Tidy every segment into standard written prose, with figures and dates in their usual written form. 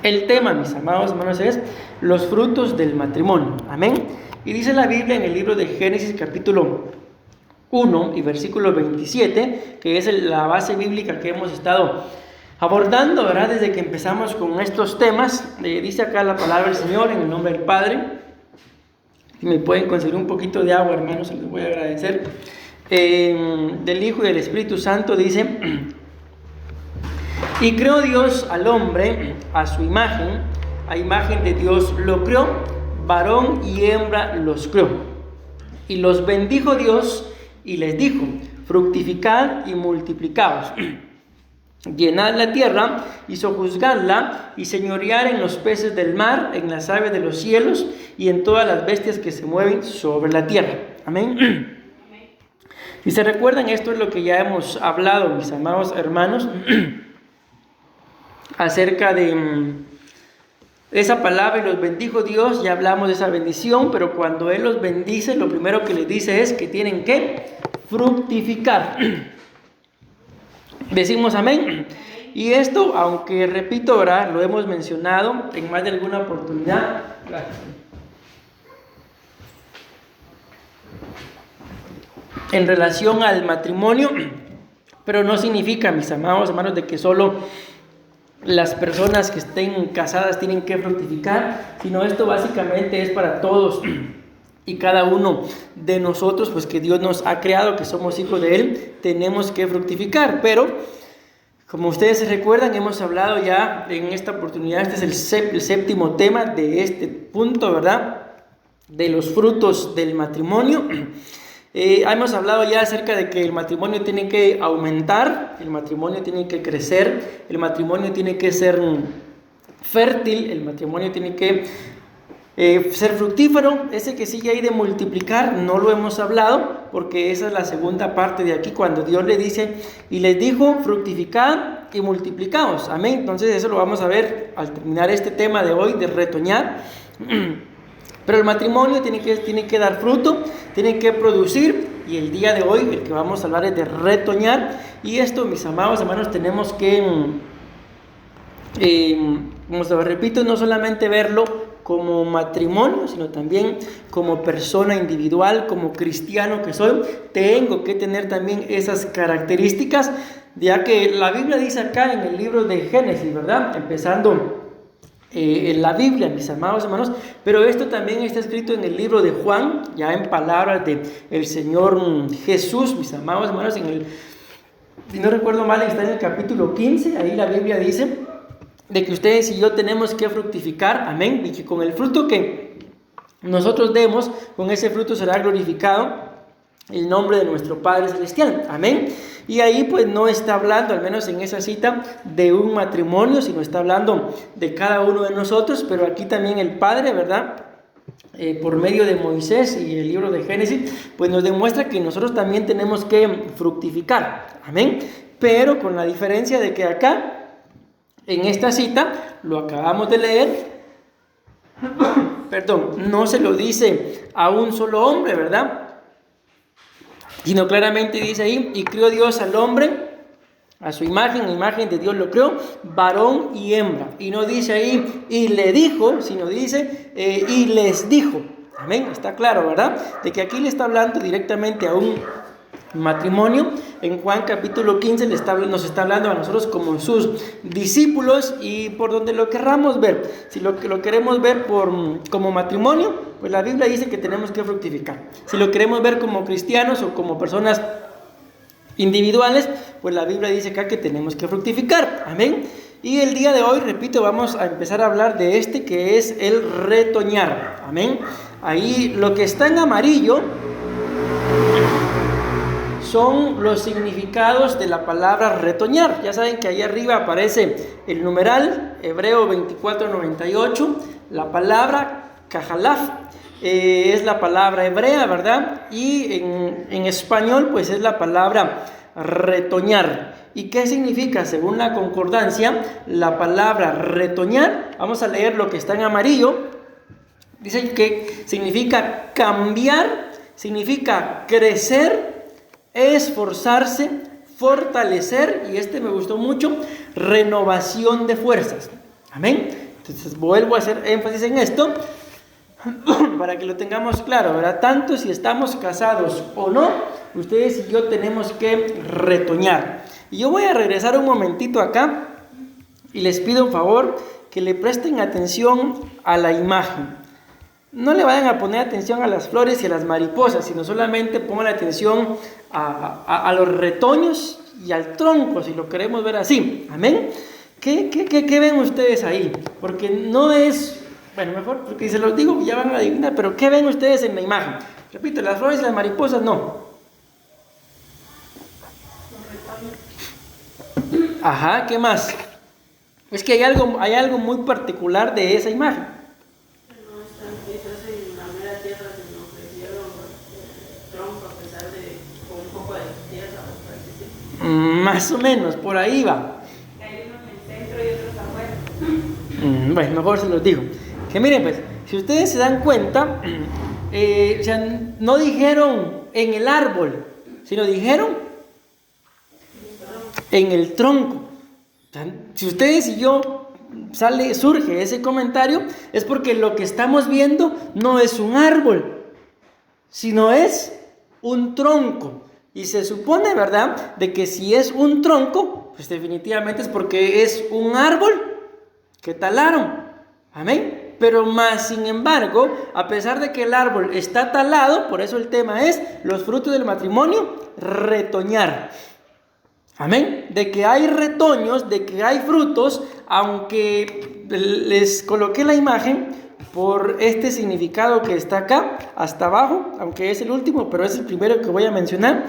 El tema, mis amados hermanos, es los frutos del matrimonio. Amén. Y dice la Biblia en el libro de Génesis capítulo 1 y versículo 27, que es la base bíblica que hemos estado abordando, ¿verdad? Desde que empezamos con estos temas. Dice acá la palabra del Señor en el nombre del Padre. Si me pueden conseguir un poquito de agua, hermanos, se les voy a agradecer. Del Hijo y del Espíritu Santo dice: y creó Dios al hombre a su imagen, a imagen de Dios lo creó, varón y hembra los creó. Y los bendijo Dios y les dijo: fructificad y multiplicaos, llenad la tierra y sojuzgadla, y señorear en los peces del mar, en las aves de los cielos y en todas las bestias que se mueven sobre la tierra. Amén. Si se recuerdan, esto es lo que ya hemos hablado, mis amados hermanos, acerca de esa palabra: y los bendijo Dios. Ya hablamos de esa bendición, pero cuando Él los bendice, lo primero que les dice es que tienen que fructificar. Decimos amén. Y esto, aunque repito, ¿verdad?, lo hemos mencionado en más de alguna oportunidad. En relación al matrimonio, pero no significa, mis amados hermanos, de que solo las personas que estén casadas tienen que fructificar, sino esto básicamente es para todos y cada uno de nosotros, pues que Dios nos ha creado, que somos hijos de Él, tenemos que fructificar. Pero como ustedes se recuerdan, hemos hablado ya en esta oportunidad, este es el séptimo tema de este punto, ¿verdad?, de los frutos del matrimonio. Hemos hablado ya acerca de que el matrimonio tiene que aumentar, el matrimonio tiene que crecer, el matrimonio tiene que ser fértil, el matrimonio tiene que ser fructífero. Ese que sigue ahí de multiplicar no lo hemos hablado, porque esa es la segunda parte de aquí, cuando Dios le dice: y les dijo, fructificad y multiplicaos. Amén. Entonces eso lo vamos a ver al terminar este tema de hoy, de retoñar. Pero el matrimonio tiene que dar fruto, tiene que producir, y el día de hoy el que vamos a hablar es de retoñar. Y esto, mis amados hermanos, tenemos que, como se lo repito, no solamente verlo como matrimonio, sino también como persona individual, como cristiano que soy. Tengo que tener también esas características, ya que la Biblia dice acá en el libro de Génesis, ¿verdad?, empezando en la Biblia, mis amados hermanos, pero esto también está escrito en el libro de Juan, ya en palabras del Señor Jesús, mis amados hermanos, si no recuerdo mal, está en el capítulo 15, ahí la Biblia dice de que ustedes y yo tenemos que fructificar, amén, y que con el fruto que nosotros demos, con ese fruto será glorificado el nombre de nuestro Padre Celestial, amén. Y ahí pues no está hablando, al menos en esa cita, de un matrimonio, sino está hablando de cada uno de nosotros. Pero aquí también el Padre, ¿verdad?, por medio de Moisés y el libro de Génesis, pues nos demuestra que nosotros también tenemos que fructificar, amén. Pero con la diferencia de que acá, en esta cita, lo acabamos de leer, no se lo dice a un solo hombre, ¿verdad?, sino claramente dice ahí: y creó Dios al hombre a su imagen, a imagen de Dios lo creó, varón y hembra. Y no dice ahí y le dijo, sino dice y les dijo. Amén. Está claro, ¿verdad?, de que aquí le está hablando directamente a un matrimonio. En Juan capítulo 15 nos está hablando a nosotros como sus discípulos, y por donde lo querramos ver, si lo queremos ver como matrimonio, pues la Biblia dice que tenemos que fructificar. Si lo queremos ver como cristianos o como personas individuales, pues la Biblia dice acá que tenemos que fructificar, amén. Y el día de hoy, repito, vamos a empezar a hablar de este que es el retoñar, amén. Ahí lo que está en amarillo son los significados de la palabra retoñar. Ya saben que ahí arriba aparece el numeral hebreo 2498, la palabra kajalaf, es la palabra hebrea, ¿verdad? Y en español pues es la palabra retoñar. ¿Y qué significa? Según la concordancia, la palabra retoñar, vamos a leer lo que está en amarillo, dice que significa cambiar, significa crecer, esforzarse, fortalecer, y me gustó mucho, renovación de fuerzas. Amén. Entonces vuelvo a hacer énfasis en esto para que lo tengamos claro, ¿verdad? Tanto si estamos casados o no, ustedes y yo tenemos que retoñar. Y yo voy a regresar un momentito acá y les pido un favor que le presten atención a la imagen. No le vayan a poner atención a las flores y a las mariposas, sino solamente pongan atención a los retoños y al tronco, si lo queremos ver así. ¿Amén? ¿Qué ven ustedes ahí? Porque no es... Bueno, mejor, porque si se los digo ya van a adivinar, pero ¿qué ven ustedes en la imagen? Repito, las flores y las mariposas no. Ajá, ¿qué más? Es que hay algo muy particular de esa imagen. No están hechas en la mera tierra, sino crecieron el tronco a pesar de con un poco de tierra, por así decirlo. Más o menos, por ahí va. Hay unos en el centro y otros afuera. Bueno, mejor se los digo. Que miren pues, si ustedes se dan cuenta, o sea, no dijeron en el árbol, sino dijeron en el tronco. O sea, si ustedes y yo surge ese comentario, es porque lo que estamos viendo no es un árbol, sino es un tronco. Y se supone, ¿verdad?, de que si es un tronco, pues definitivamente es porque es un árbol que talaron. Amén. Pero más sin embargo, a pesar de que el árbol está talado, por eso el tema es los frutos del matrimonio, retoñar. Amén. De que hay retoños, de que hay frutos, aunque les coloqué la imagen por este significado que está acá, hasta abajo, aunque es el último, pero es el primero que voy a mencionar.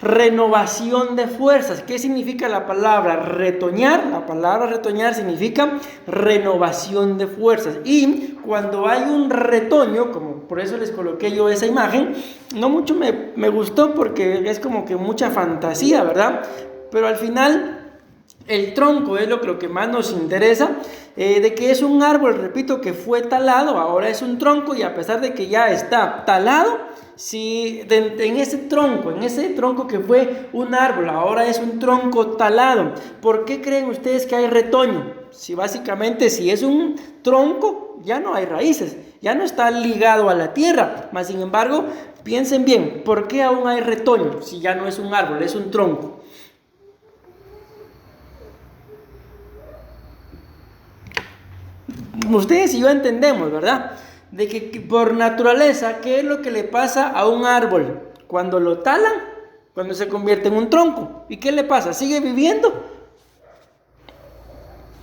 Renovación de fuerzas. ¿Qué significa la palabra retoñar? La palabra retoñar significa renovación de fuerzas. Y cuando hay un retoño, como por eso les coloqué yo esa imagen, no mucho me gustó porque es como que mucha fantasía, ¿verdad? Pero al final el tronco es lo que más nos interesa, de que es un árbol, repito, que fue talado, ahora es un tronco, y a pesar de que ya está talado, si en ese tronco que fue un árbol, ahora es un tronco talado, ¿por qué creen ustedes que hay retoño? Si básicamente si es un tronco, ya no hay raíces, ya no está ligado a la tierra. Mas sin embargo, piensen bien, ¿por qué aún hay retoño si ya no es un árbol, es un tronco? Ustedes y yo entendemos, ¿verdad? De que por naturaleza, ¿qué es lo que le pasa a un árbol? Cuando lo talan, cuando se convierte en un tronco. ¿Y qué le pasa? ¿Sigue viviendo?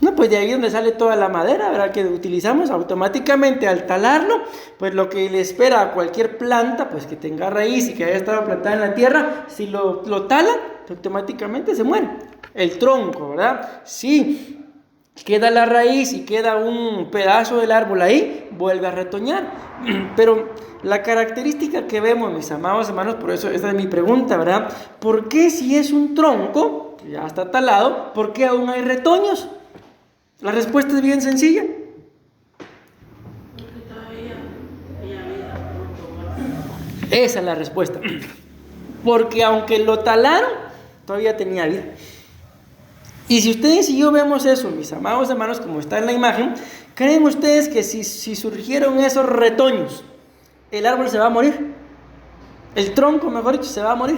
No, pues de ahí es donde sale toda la madera, ¿verdad?, que utilizamos automáticamente al talarlo. Pues lo que le espera a cualquier planta, pues que tenga raíz y que haya estado plantada en la tierra, si lo talan, automáticamente se muere. El tronco, ¿verdad? Sí. Queda la raíz y queda un pedazo del árbol ahí, vuelve a retoñar. Pero la característica que vemos, mis amados hermanos, por eso esta es mi pregunta, ¿verdad? ¿Por qué si es un tronco, que ya está talado, por qué aún hay retoños? La respuesta es bien sencilla. Porque todavía había vida por Esa es la respuesta. Porque aunque lo talaron, todavía tenía vida. Y si ustedes y yo vemos eso, mis amados hermanos, como está en la imagen, ¿creen ustedes que si surgieron esos retoños, el árbol se va a morir? El tronco, mejor dicho, se va a morir.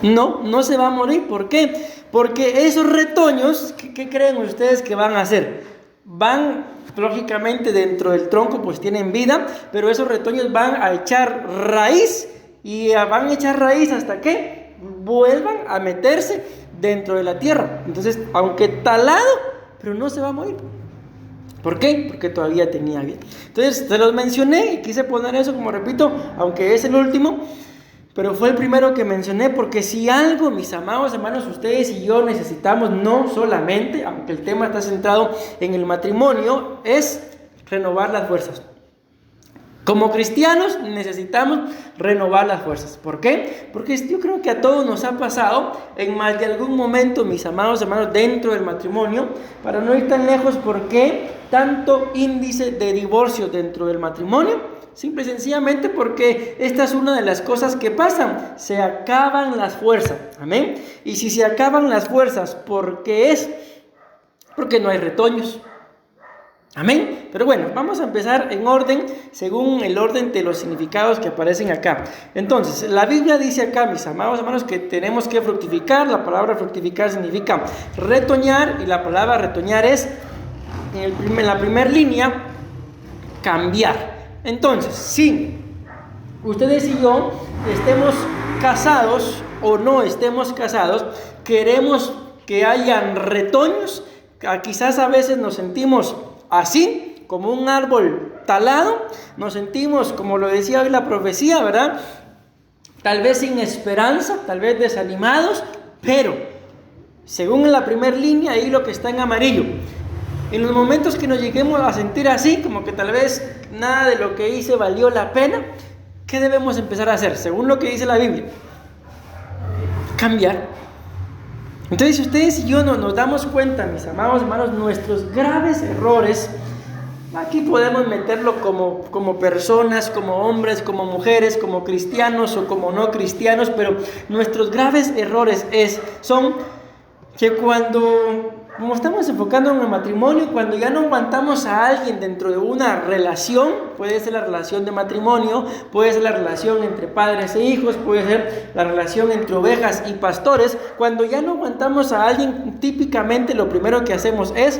No se va a morir. ¿Por qué? Porque esos retoños, ¿qué creen ustedes que van a hacer? Van, lógicamente, dentro del tronco, pues tienen vida, pero esos retoños van a echar raíz, y van a echar raíz hasta que vuelvan a meterse dentro de la tierra. Entonces, aunque talado, pero no se va a morir. ¿Por qué? Porque todavía tenía vida. Entonces, se los mencioné y quise poner eso, como repito, aunque es el último, pero fue el primero que mencioné, porque si algo, mis amados hermanos, ustedes y yo necesitamos, no solamente, aunque el tema está centrado en el matrimonio, es renovar las fuerzas. Como cristianos necesitamos renovar las fuerzas. ¿Por qué? Porque yo creo que a todos nos ha pasado en más de algún momento, mis amados hermanos, dentro del matrimonio, para no ir tan lejos. ¿Por qué tanto índice de divorcio dentro del matrimonio? Simple y sencillamente porque esta es una de las cosas que pasan. Se acaban las fuerzas. Amén. Y si se acaban las fuerzas, porque es porque no hay retoños. Amén. Pero bueno, vamos a empezar en orden, según el orden de los significados que aparecen acá. Entonces, la Biblia dice acá, mis amados hermanos, que tenemos que fructificar. La palabra fructificar significa retoñar, y la palabra retoñar es, en la primera línea, cambiar. Entonces, si ustedes y yo estemos casados o no estemos casados, queremos que hayan retoños. Quizás a veces nos sentimos así, como un árbol talado, nos sentimos, como lo decía hoy la profecía, ¿verdad? Tal vez sin esperanza, tal vez desanimados, pero según la primera línea, ahí lo que está en amarillo, en los momentos que nos lleguemos a sentir así, como que tal vez nada de lo que hice valió la pena, ¿qué debemos empezar a hacer? Según lo que dice la Biblia, cambiar. Entonces, si ustedes y yo no nos damos cuenta, mis amados hermanos, nuestros graves errores, aquí podemos meterlo como personas, como hombres, como mujeres, como cristianos o como no cristianos, pero nuestros graves errores son que como estamos enfocando en el matrimonio, cuando ya no aguantamos a alguien dentro de una relación, puede ser la relación de matrimonio, puede ser la relación entre padres e hijos, puede ser la relación entre ovejas y pastores, cuando ya no aguantamos a alguien, típicamente lo primero que hacemos es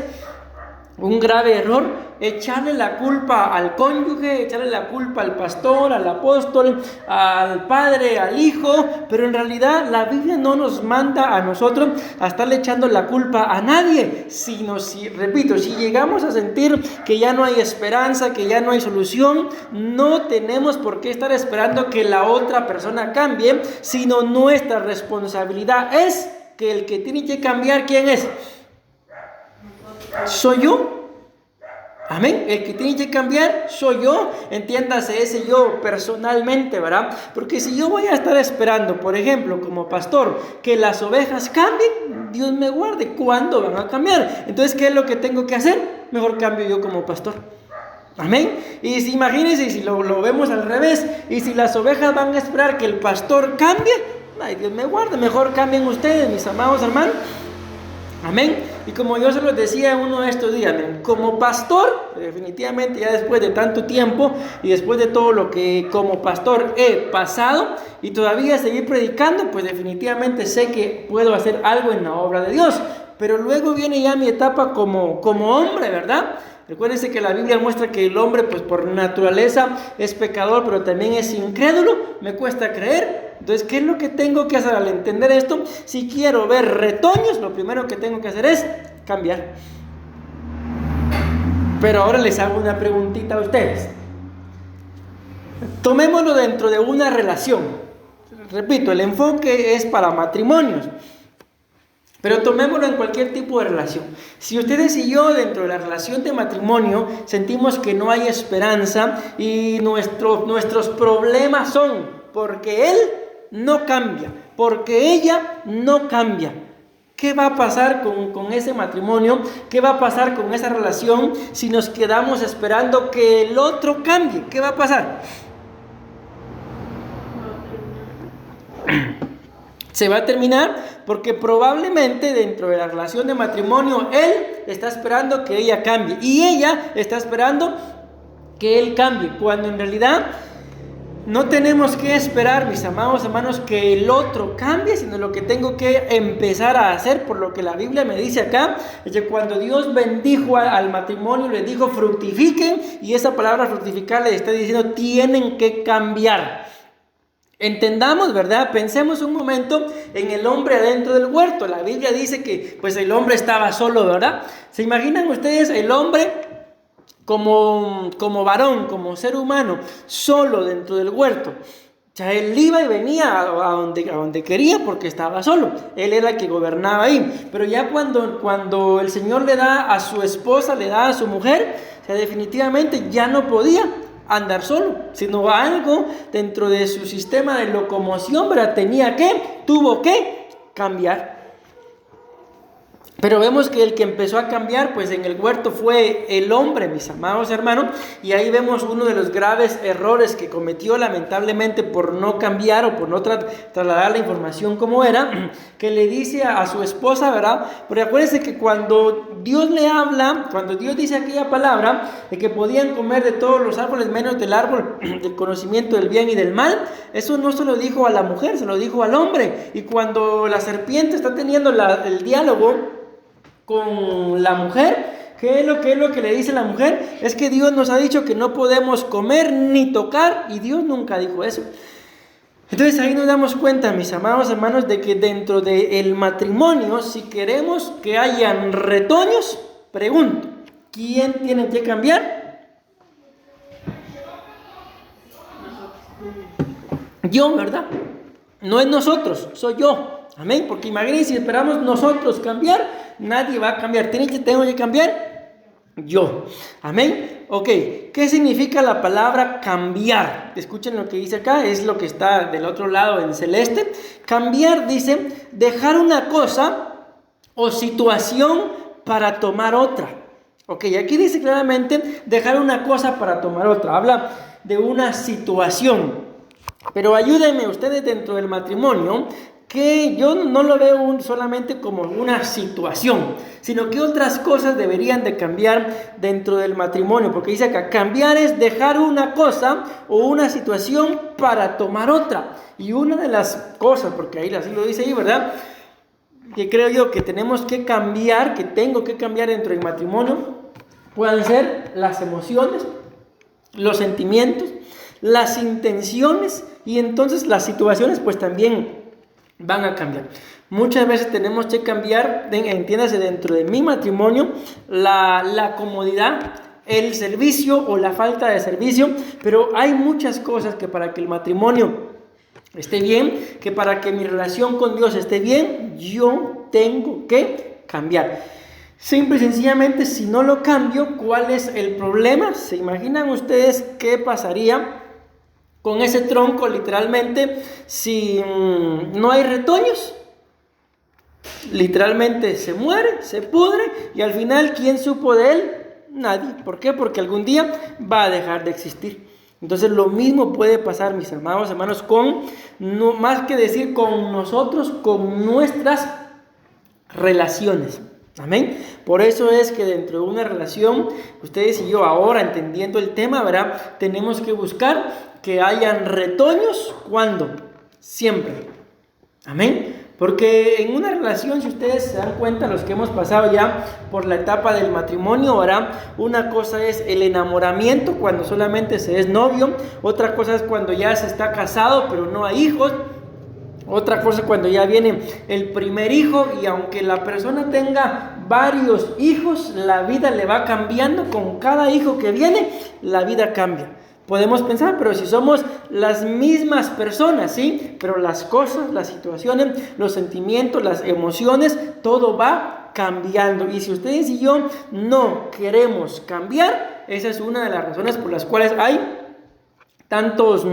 un grave error, echarle la culpa al cónyuge, echarle la culpa al pastor, al apóstol, al padre, al hijo, pero en realidad la Biblia no nos manda a nosotros a estarle echando la culpa a nadie, sino, repito, si llegamos a sentir que ya no hay esperanza, que ya no hay solución, no tenemos por qué estar esperando que la otra persona cambie, sino nuestra responsabilidad es que el que tiene que cambiar, ¿quién es? Soy yo. Amén. El que tiene que cambiar soy yo. Entiéndase ese yo personalmente, ¿verdad? Porque si yo voy a estar esperando, por ejemplo, como pastor, que las ovejas cambien, Dios me guarde, ¿cuándo van a cambiar? Entonces, ¿qué es lo que tengo que hacer? Mejor cambio yo como pastor. Amén. Y si imagínense, si lo vemos al revés, y si las ovejas van a esperar que el pastor cambie, ay, Dios me guarde, mejor cambien ustedes, mis amados hermanos. Amén. Y como yo se los decía en uno de estos días, como pastor, definitivamente ya después de tanto tiempo y después de todo lo que como pastor he pasado y todavía seguir predicando, pues definitivamente sé que puedo hacer algo en la obra de Dios. Pero luego viene ya mi etapa como hombre, ¿verdad? Recuérdense que la Biblia muestra que el hombre, pues por naturaleza es pecador, pero también es incrédulo. Me cuesta creer. Entonces, ¿qué es lo que tengo que hacer al entender esto? Si quiero ver retoños, lo primero que tengo que hacer es cambiar. Pero ahora les hago una preguntita a ustedes. Tomémoslo dentro de una relación. Repito, el enfoque es para matrimonios. Pero tomémoslo en cualquier tipo de relación. Si ustedes y yo dentro de la relación de matrimonio sentimos que no hay esperanza y nuestros problemas son porque él no cambia, porque ella no cambia, ¿qué va a pasar con ese matrimonio? ¿Qué va a pasar con esa relación si nos quedamos esperando que el otro cambie? ¿Qué va a pasar? Se va a terminar porque probablemente dentro de la relación de matrimonio él está esperando que ella cambie y ella está esperando que él cambie, cuando en realidad no tenemos que esperar, mis amados hermanos, que el otro cambie, sino lo que tengo que empezar a hacer, por lo que la Biblia me dice acá, es que cuando Dios bendijo al matrimonio, le dijo fructifiquen, y esa palabra fructificar le está diciendo tienen que cambiar. Entendamos, ¿verdad? Pensemos un momento en el hombre adentro del huerto. La Biblia dice que pues el hombre estaba solo, ¿verdad? ¿Se imaginan ustedes el hombre como varón, como ser humano, solo dentro del huerto? O sea, él iba y venía a donde quería porque estaba solo. Él era el que gobernaba ahí. Pero ya cuando el Señor le da a su esposa, le da a su mujer, o sea, definitivamente ya no podía andar solo, sino algo dentro de su sistema de locomoción, pero tuvo que cambiar. Pero vemos que el que empezó a cambiar, pues en el huerto fue el hombre, mis amados hermanos, y ahí vemos uno de los graves errores que cometió lamentablemente por no cambiar o por no trasladar la información como era, que le dice a su esposa, ¿verdad? Porque acuérdense que cuando Dios le habla, cuando Dios dice aquella palabra de que podían comer de todos los árboles menos del árbol del conocimiento del bien y del mal, eso no se lo dijo a la mujer, se lo dijo al hombre. Y cuando la serpiente está teniendo el diálogo con la mujer, ¿qué es lo que le dice la mujer? Es que Dios nos ha dicho que no podemos comer ni tocar, y Dios nunca dijo eso. Entonces ahí nos damos cuenta, mis amados hermanos, de que dentro del matrimonio, si queremos que hayan retoños, pregunto, ¿quién tiene que cambiar? Yo, ¿verdad? No es nosotros, soy yo. Amén, porque imagínense, si esperamos nosotros cambiar, nadie va a cambiar. Tengo que cambiar yo. Amén. Ok, ¿qué significa la palabra cambiar? Escuchen lo que dice acá, es lo que está del otro lado en celeste. Cambiar dice dejar una cosa o situación para tomar otra. Ok, aquí dice claramente dejar una cosa para tomar otra. Habla de una situación. Pero ayúdenme ustedes dentro del matrimonio, que yo no lo veo solamente como una situación, sino que otras cosas deberían de cambiar dentro del matrimonio, porque dice acá, cambiar es dejar una cosa o una situación para tomar otra. Y una de las cosas, porque ahí así lo dice ahí, ¿verdad?, que creo yo que tenemos que cambiar, que tengo que cambiar dentro del matrimonio, pueden ser las emociones, los sentimientos, las intenciones, y entonces las situaciones pues también van a cambiar. Muchas veces tenemos que cambiar, entiéndase, dentro de mi matrimonio, la comodidad, el servicio o la falta de servicio, pero hay muchas cosas que para que el matrimonio esté bien, que para que mi relación con Dios esté bien, yo tengo que cambiar. Simple y sencillamente, si no lo cambio, ¿cuál es el problema? ¿Se imaginan ustedes qué pasaría con ese tronco literalmente si no hay retoños? Literalmente se muere, se pudre, y al final, ¿quién supo de él? Nadie. ¿Por qué? Porque algún día va a dejar de existir. Entonces lo mismo puede pasar, mis amados hermanos, no más que decir con nosotros, con nuestras relaciones. Amén. Por eso es que dentro de una relación, ustedes y yo ahora entendiendo el tema, ¿verdad?, tenemos que buscar que hayan retoños. ¿Cuándo? Siempre. Amén. Porque en una relación, si ustedes se dan cuenta, los que hemos pasado ya por la etapa del matrimonio, ¿verdad?, una cosa es el enamoramiento, cuando solamente se es novio. Otra cosa es cuando ya se está casado pero no hay hijos. Otra cosa cuando ya viene el primer hijo, y aunque la persona tenga varios hijos, la vida le va cambiando. Con cada hijo que viene, la vida cambia. Podemos pensar, pero si somos las mismas personas, ¿sí? Pero las cosas, las situaciones, los sentimientos, las emociones, todo va cambiando. Y si ustedes y yo no queremos cambiar, esa es una de las razones por las cuales hay tantos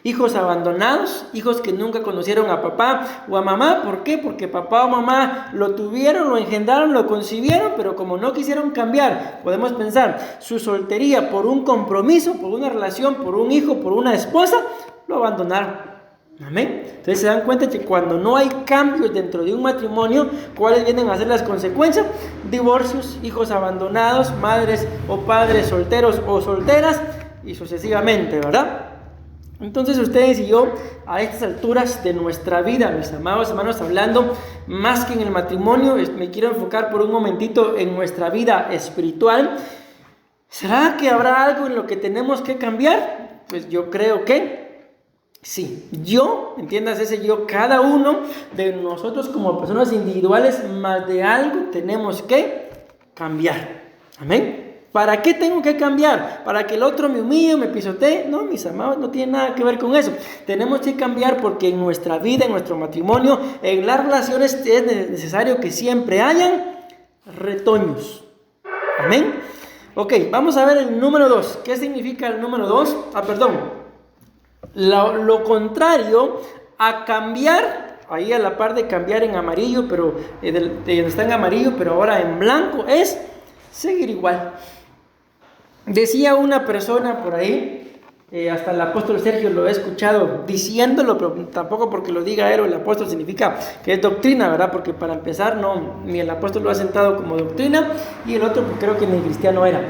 hijos abandonados, hijos que nunca conocieron a papá o a mamá. ¿Por qué? Porque papá o mamá lo tuvieron, lo engendraron, lo concibieron, pero como no quisieron cambiar, podemos pensar, su soltería por un compromiso, por una relación, por un hijo, por una esposa, lo abandonaron. Amén. Entonces se dan cuenta que cuando no hay cambios dentro de un matrimonio, ¿cuáles vienen a ser las consecuencias? Divorcios, hijos abandonados, madres o padres solteros o solteras, y sucesivamente, ¿verdad? Entonces ustedes y yo, a estas alturas de nuestra vida, mis amados hermanos, hablando más que en el matrimonio, me quiero enfocar por un momentito en nuestra vida espiritual. ¿Será que habrá algo en lo que tenemos que cambiar? Pues yo creo que sí. Yo, entiendas ese yo, cada uno de nosotros como personas individuales, más de algo tenemos que cambiar. Amén. ¿Para qué tengo que cambiar? ¿Para que el otro me humille, me pisotee? No, mis amados, no tiene nada que ver con eso. Tenemos que cambiar porque en nuestra vida, en nuestro matrimonio, en las relaciones es necesario que siempre hayan retoños. Amén. Ok, vamos a ver el número 2. ¿Qué significa el número 2? Lo contrario a cambiar ahí a la par de cambiar en amarillo, pero está en amarillo, pero ahora en blanco, es seguir igual. Decía una persona por ahí, hasta el apóstol Sergio lo he escuchado diciéndolo, pero tampoco porque lo diga él o el apóstol significa que es doctrina, ¿verdad? Porque para empezar, no, ni el apóstol lo ha sentado como doctrina, y el otro pues, creo que ni cristiano era.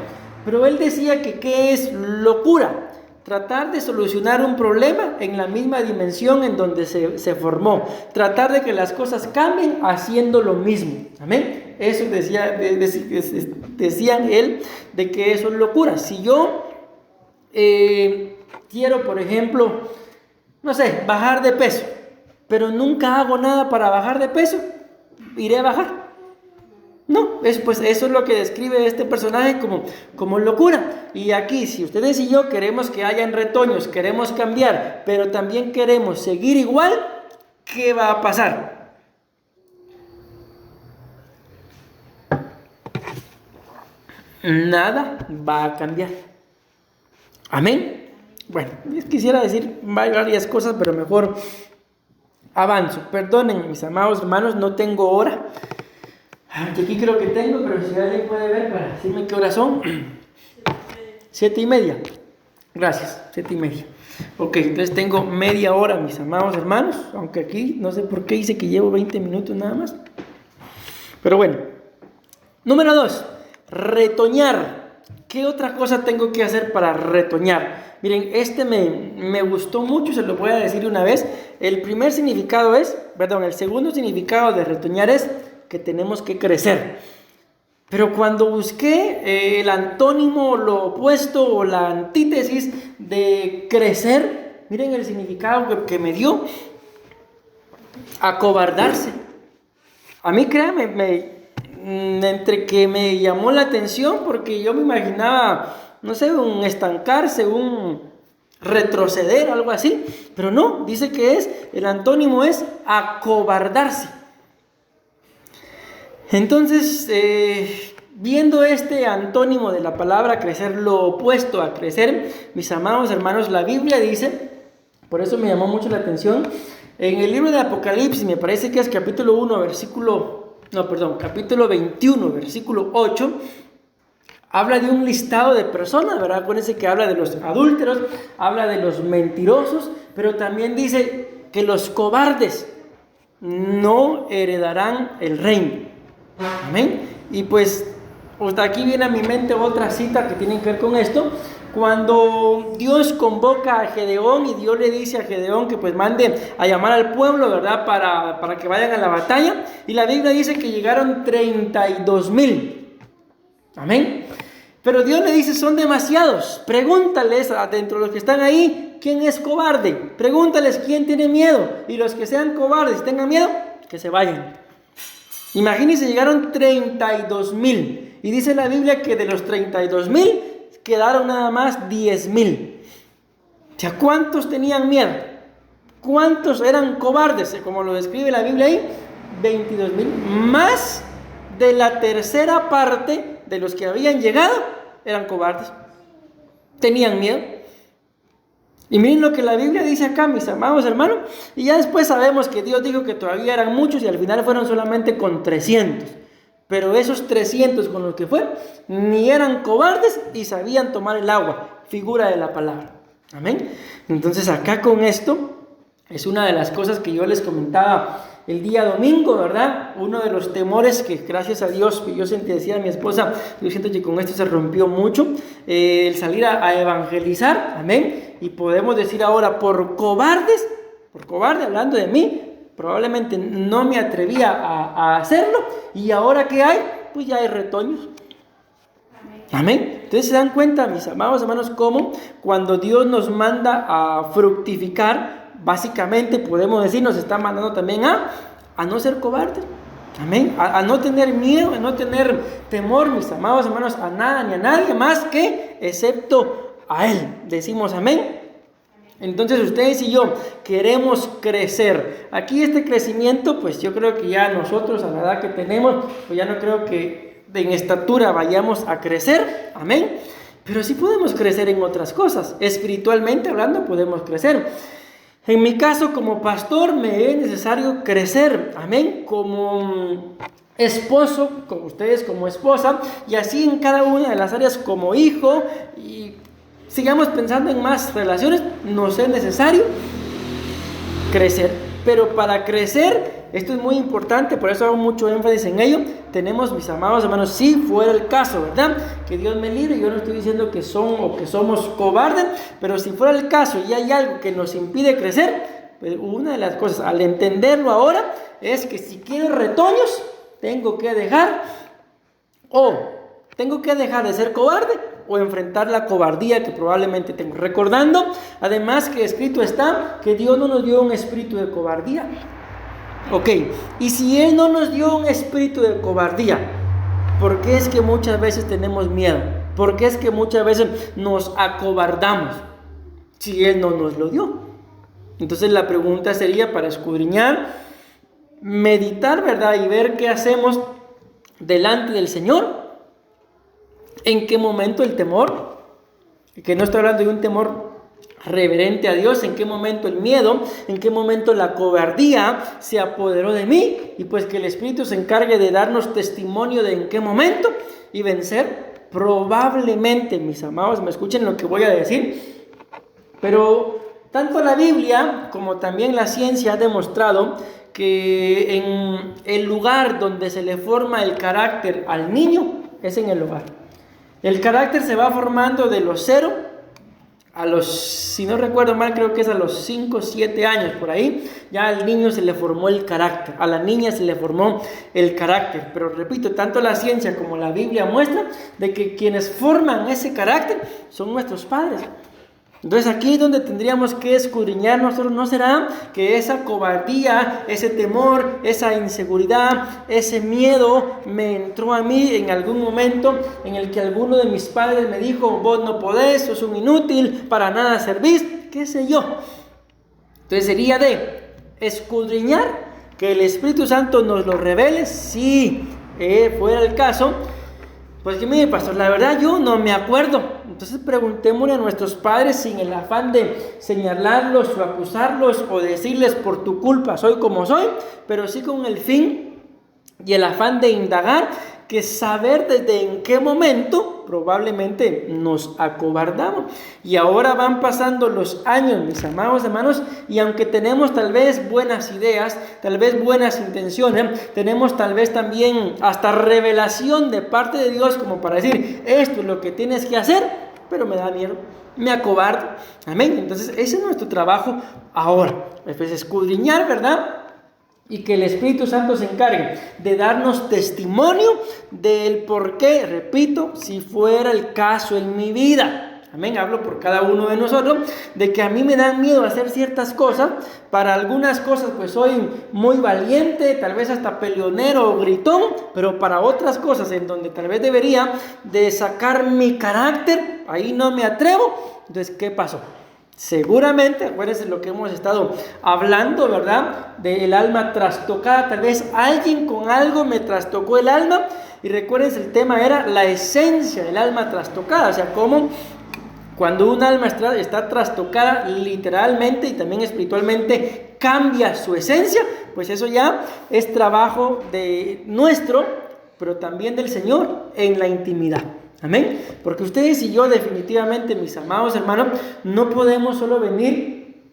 Pero él decía que ¿qué es locura? Tratar de solucionar un problema en la misma dimensión en donde se formó. Tratar de que las cosas cambien haciendo lo mismo. Amén. Eso decían él, de que eso es locura. Si yo quiero, por ejemplo, no sé, bajar de peso, pero nunca hago nada para bajar de peso, iré a bajar. No, pues eso es lo que describe este personaje como locura. Y aquí, si ustedes y yo queremos que hayan retoños, queremos cambiar, pero también queremos seguir igual, ¿qué va a pasar? Nada va a cambiar. Amén. Bueno, quisiera decir varias cosas, pero mejor avanzo. Perdonen, mis amados hermanos, no tengo hora. Aquí creo que tengo, pero si alguien puede ver para decirme qué horas son. 7:30. Gracias, 7:30. Ok, entonces tengo media hora, mis amados hermanos, aunque aquí no sé por qué dice que llevo 20 minutos nada más. Pero bueno. Número 2, retoñar. ¿Qué otra cosa tengo que hacer para retoñar? Miren, me gustó mucho, se lo voy a decir una vez. El segundo significado de retoñar es que tenemos que crecer. Pero cuando busqué el antónimo, lo opuesto o la antítesis de crecer, miren el significado que me dio: acobardarse. A mí, créanme, entre que me llamó la atención, porque yo me imaginaba, no sé, un estancarse, un retroceder, algo así, pero no, dice que el antónimo es acobardarse. Entonces, viendo este antónimo de la palabra crecer, lo opuesto a crecer, mis amados hermanos, la Biblia dice, por eso me llamó mucho la atención, en el libro de Apocalipsis, me parece que es capítulo 21, versículo 8, habla de un listado de personas, ¿verdad? Acuérdense que habla de los adúlteros, habla de los mentirosos, pero también dice que los cobardes no heredarán el reino. Amén. Y pues hasta aquí viene a mi mente otra cita que tiene que ver con esto. Cuando Dios convoca a Gedeón y Dios le dice a Gedeón que pues mande a llamar al pueblo, ¿verdad? Para que vayan a la batalla. Y la Biblia dice que llegaron 32,000. Amén. Pero Dios le dice, son demasiados. Pregúntales dentro de los que están ahí, ¿quién es cobarde? Pregúntales quién tiene miedo. Y los que sean cobardes y tengan miedo, que se vayan. Imagínense, llegaron 32,000. Y dice la Biblia que de los 32,000 quedaron nada más 10,000. O sea, ¿cuántos tenían miedo? ¿Cuántos eran cobardes? Como lo describe la Biblia ahí, 22,000. Más de la tercera parte de los que habían llegado eran cobardes. Tenían miedo. Y miren lo que la Biblia dice acá, mis amados hermanos. Y ya después sabemos que Dios dijo que todavía eran muchos y al final fueron solamente con 300. Pero esos 300 con los que fue, ni eran cobardes y sabían tomar el agua, figura de la palabra. Amén. Entonces acá con esto es una de las cosas que yo les comentaba el día domingo, ¿verdad? Uno de los temores que gracias a Dios, yo decía a mi esposa, yo siento que con esto se rompió mucho, el salir a evangelizar, amén. Y podemos decir ahora, por cobarde, hablando de mí, probablemente no me atrevía a hacerlo, y ahora que hay, pues ya hay retoños. Amén. Entonces se dan cuenta, mis amados hermanos, cómo cuando Dios nos manda a fructificar, básicamente podemos decir, nos está mandando también a no ser cobardes. Amén. A no tener miedo, a no tener temor, mis amados hermanos, a nada ni a nadie más que excepto a Él. Decimos amén. Entonces ustedes y yo queremos crecer. Aquí este crecimiento, pues yo creo que ya nosotros a la edad que tenemos, pues ya no creo que en estatura vayamos a crecer. Amén. Pero sí podemos crecer en otras cosas. Espiritualmente hablando podemos crecer. En mi caso, como pastor, me es necesario crecer, amén, como esposo, con ustedes como esposa, y así en cada una de las áreas como hijo, y sigamos pensando en más relaciones, nos es necesario crecer. Pero para crecer, esto es muy importante, por eso hago mucho énfasis en ello. Tenemos, mis amados hermanos, si fuera el caso, ¿verdad? Que Dios me libre, yo no estoy diciendo que son o que somos cobardes, pero si fuera el caso y hay algo que nos impide crecer, pues una de las cosas, al entenderlo ahora, es que si quiero retoños, tengo que dejar de ser cobarde o enfrentar la cobardía que probablemente tengo. Recordando, además, que escrito está que Dios no nos dio un espíritu de cobardía. Ok, y si Él no nos dio un espíritu de cobardía, ¿por qué es que muchas veces tenemos miedo? ¿Por qué es que muchas veces nos acobardamos si Él no nos lo dio? Entonces la pregunta sería, para escudriñar, meditar, ¿verdad? Y ver qué hacemos delante del Señor. ¿En qué momento el temor? Que no estoy hablando de un temor reverente a Dios. ¿En qué momento el miedo? ¿En qué momento la cobardía se apoderó de mí? Y pues que el Espíritu se encargue de darnos testimonio de en qué momento y vencer. Probablemente, mis amados, me escuchen lo que voy a decir, pero tanto la Biblia como también la ciencia ha demostrado que en el lugar donde se le forma el carácter al niño es en el hogar. El carácter se va formando de los 0 a los, si no recuerdo mal, creo que es a los 5 o 7 años por ahí. Ya al niño se le formó el carácter, a la niña se le formó el carácter. Pero repito, tanto la ciencia como la Biblia muestra de que quienes forman ese carácter son nuestros padres. Entonces aquí es donde tendríamos que escudriñar nosotros. ¿No será que esa cobardía, ese temor, esa inseguridad, ese miedo me entró a mí en algún momento en el que alguno de mis padres me dijo: vos no podés, sos un inútil, para nada servís, qué sé yo? Entonces sería de escudriñar, que el Espíritu Santo nos lo revele, si fuera el caso. Pues que mire, pastor, la verdad yo no me acuerdo. Entonces preguntémosle a nuestros padres, sin el afán de señalarlos o acusarlos o decirles por tu culpa soy como soy, pero sí con el fin y el afán de indagar, que saber desde en qué momento probablemente nos acobardamos. Y ahora van pasando los años, mis amados hermanos, y aunque tenemos tal vez buenas ideas, tal vez buenas intenciones, tenemos tal vez también hasta revelación de parte de Dios como para decir: esto es lo que tienes que hacer, pero me da miedo, me acobardo. Amén. Entonces ese es nuestro trabajo ahora, pues escudriñar, ¿verdad? Y que el Espíritu Santo se encargue de darnos testimonio del por qué, repito, si fuera el caso en mi vida. Amén, hablo por cada uno de nosotros, de que a mí me dan miedo hacer ciertas cosas. Para algunas cosas pues soy muy valiente, tal vez hasta peleonero o gritón, pero para otras cosas en donde tal vez debería de sacar mi carácter, ahí no me atrevo. Entonces, ¿qué pasó? Seguramente, acuérdense lo que hemos estado hablando, ¿verdad? Del alma trastocada. Tal vez alguien con algo me trastocó el alma. Y recuérdense, el tema era la esencia del alma trastocada. O sea, cómo cuando un alma está trastocada literalmente y también espiritualmente cambia su esencia. Pues eso ya es trabajo de nuestro, pero también del Señor en la intimidad. Amén. Porque ustedes y yo definitivamente, mis amados hermanos, no podemos solo venir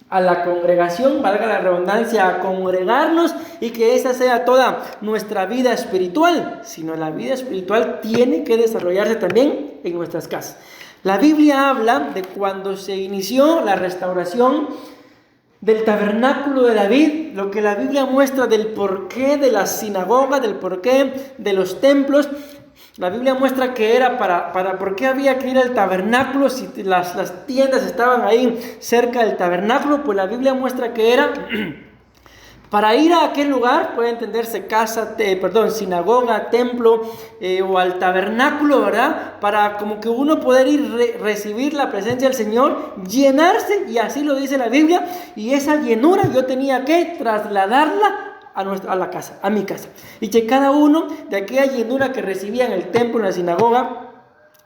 a la congregación, valga la redundancia, a congregarnos y que esa sea toda nuestra vida espiritual, sino la vida espiritual tiene que desarrollarse también en nuestras casas. La Biblia habla de cuando se inició la restauración del tabernáculo de David, lo que la Biblia muestra del porqué de la sinagoga, del porqué de los templos. La Biblia muestra que era para por qué había que ir al tabernáculo si las tiendas estaban ahí cerca del tabernáculo. Pues la Biblia muestra que era para ir a aquel lugar, puede entenderse sinagoga, templo o al tabernáculo, ¿verdad? Para como que uno poder ir recibir la presencia del Señor, llenarse, y así lo dice la Biblia, y esa llenura yo tenía que trasladarla a la casa, a mi casa. Y que cada uno de aquella llenura que recibía en el templo, en la sinagoga,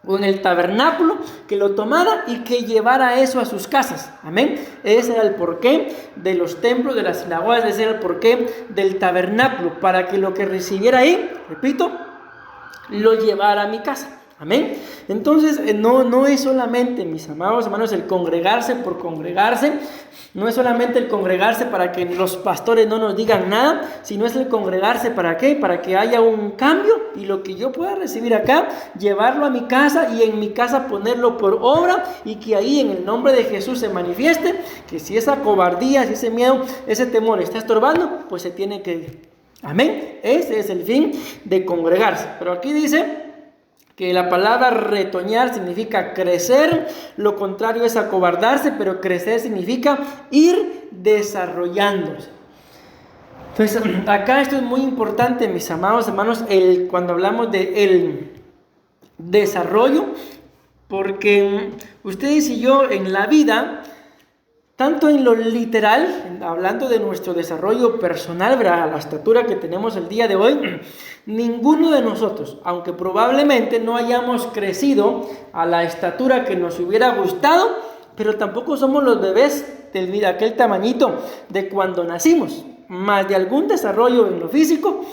o en el tabernáculo, que lo tomara y que llevara eso a sus casas. Amén. Ese era el porqué de los templos, de las sinagogas, ese era el porqué del tabernáculo, para que lo que recibiera ahí, repito, lo llevara a mi casa. Amén. Entonces, no es solamente, mis amados hermanos, el congregarse por congregarse. No es solamente el congregarse para que los pastores no nos digan nada, sino es el congregarse ¿para qué? Para que haya un cambio y lo que yo pueda recibir acá, llevarlo a mi casa y en mi casa ponerlo por obra, y que ahí en el nombre de Jesús se manifieste que si esa cobardía, si ese miedo, ese temor está estorbando, pues se tiene que ir. Amén. Ese es el fin de congregarse. Pero aquí dice que la palabra retoñar significa crecer, lo contrario es acobardarse, pero crecer significa ir desarrollándose. Entonces, acá esto es muy importante, mis amados hermanos, cuando hablamos de el desarrollo, porque ustedes y yo en la vida, tanto en lo literal, hablando de nuestro desarrollo personal, ¿verdad?, la estatura que tenemos el día de hoy, ninguno de nosotros, aunque probablemente no hayamos crecido a la estatura que nos hubiera gustado, pero tampoco somos los bebés de aquel tamañito de cuando nacimos. Más de algún desarrollo en lo físico